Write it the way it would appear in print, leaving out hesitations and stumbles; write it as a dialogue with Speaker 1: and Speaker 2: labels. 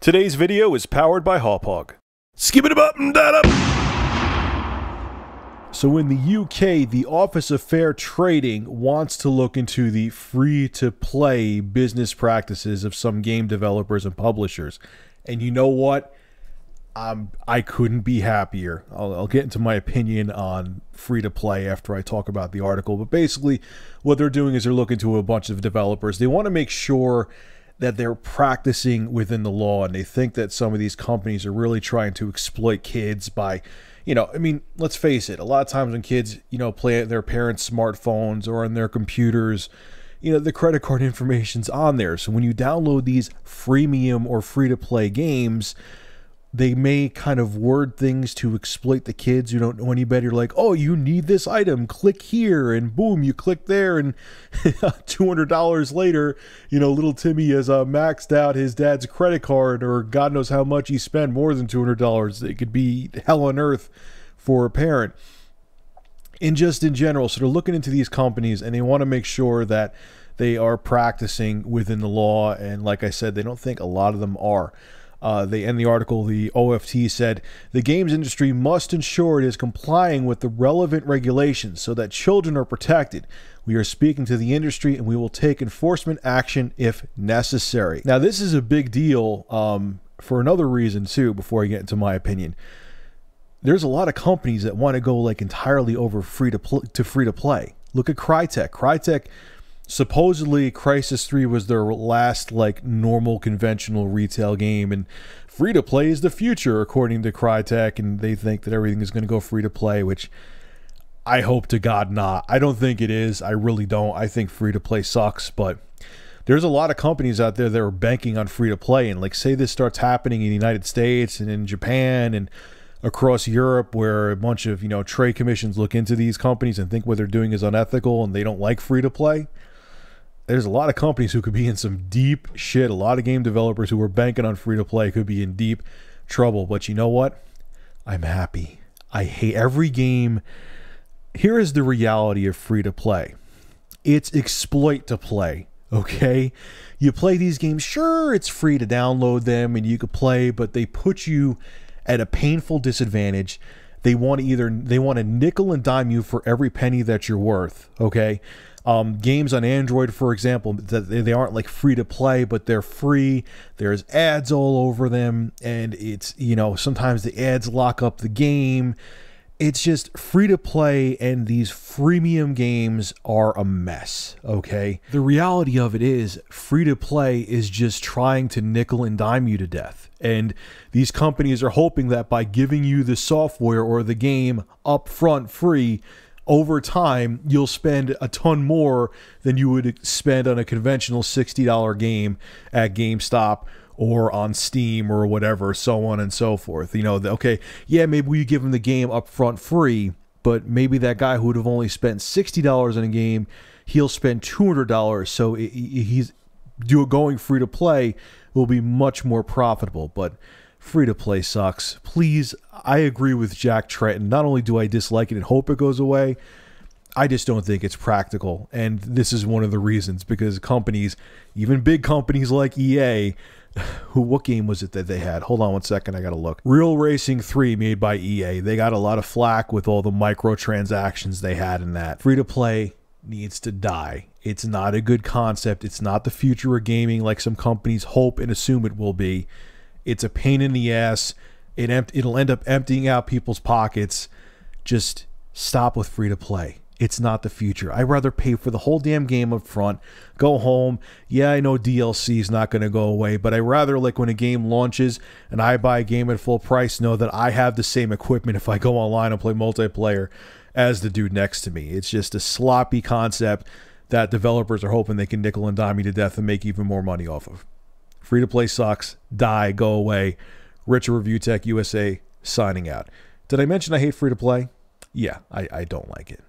Speaker 1: Today's video is powered by Hauppauge. Skip it up and that up. So in the UK, the Office of Fair Trading wants to look into the free-to-play business practices of some game developers and publishers. And you know what? I couldn't be happier. I'll get into my opinion on free-to-play after I talk about the article. But basically, what they're doing is they're looking to a bunch of developers. They want to make sure that they're practicing within the law, and they think that some of these companies are really trying to exploit kids by, I mean, let's face it, a lot of times when kids, play at their parents' smartphones or on their computers, the credit card information's on there. So when you download these freemium or free-to-play games, they may kind of word things to exploit the kids who don't know any better. Like, oh, you need this item, click here, and boom, you click there, and $200 later, little Timmy has maxed out his dad's credit card, or God knows how much he spent, more than $200. It could be hell on earth for a parent. And just in general, so they're looking into these companies, and they want to make sure that they are practicing within the law, and like I said, they don't think a lot of them are. They end the article, the OFT said, the games industry must ensure it is complying with the relevant regulations so that children are protected. We are speaking to the industry and we will take enforcement action if necessary. Now, this is a big deal for another reason too, before I get into my opinion. There's a lot of companies that want to go like entirely over free to play. Look at Crytek. Crytek, supposedly Crysis 3 was their last like normal conventional retail game, and free to play is the future according to Crytek, and they think that everything is going to go free to play, which I hope to God not. I don't think it is. I really don't. I think free to play sucks, but there's a lot of companies out there that are banking on free to play, and like say this starts happening in the United States and in Japan and across Europe, where a bunch of trade commissions look into these companies and think what they're doing is unethical and they don't like free to play. There's a lot of companies who could be in some deep shit. A lot of game developers who are banking on free-to-play could be in deep trouble. But you know what? I'm happy. I hate every game. Here is the reality of free-to-play. It's exploit to play, okay? You play these games, sure, it's free to download them and you could play, but they put you at a painful disadvantage. They want to nickel and dime you for every penny that you're worth, okay? Games on Android, for example, that they aren't like free to play, but they're free. There's ads all over them, and it's, sometimes the ads lock up the game. It's just free to play, and these freemium games are a mess, okay? The reality of it is free to play is just trying to nickel and dime you to death. And these companies are hoping that by giving you the software or the game upfront free, over time, you'll spend a ton more than you would spend on a conventional $60 game at GameStop or on Steam or whatever, so on and so forth. Okay, yeah, maybe we give them the game up front free, but maybe that guy who would have only spent $60 on a game, he'll spend $200, so he's going free to play will be much more profitable. But free to play sucks. Please, I agree with Jack Tretton. Not only do I dislike it and hope it goes away, I just don't think it's practical. And this is one of the reasons, because companies, even big companies like EA, what game was it that they had? Hold on one second, I gotta look. Real Racing 3 made by EA. They got a lot of flack with all the microtransactions they had in that. Free to play needs to die. It's not a good concept. It's not the future of gaming like some companies hope and assume it will be. It's a pain in the ass. It'll end up emptying out people's pockets. Just stop with free to play. It's not the future. I'd rather pay for the whole damn game up front, go home. Yeah, I know DLC is not going to go away, but I'd rather, like, when a game launches and I buy a game at full price, know that I have the same equipment if I go online and play multiplayer as the dude next to me. It's just a sloppy concept that developers are hoping they can nickel and dime you to death and make even more money off of. Free to play sucks. Die. Go away. Richard Review Tech USA signing out. Did I mention I hate free to play? Yeah, I don't like it.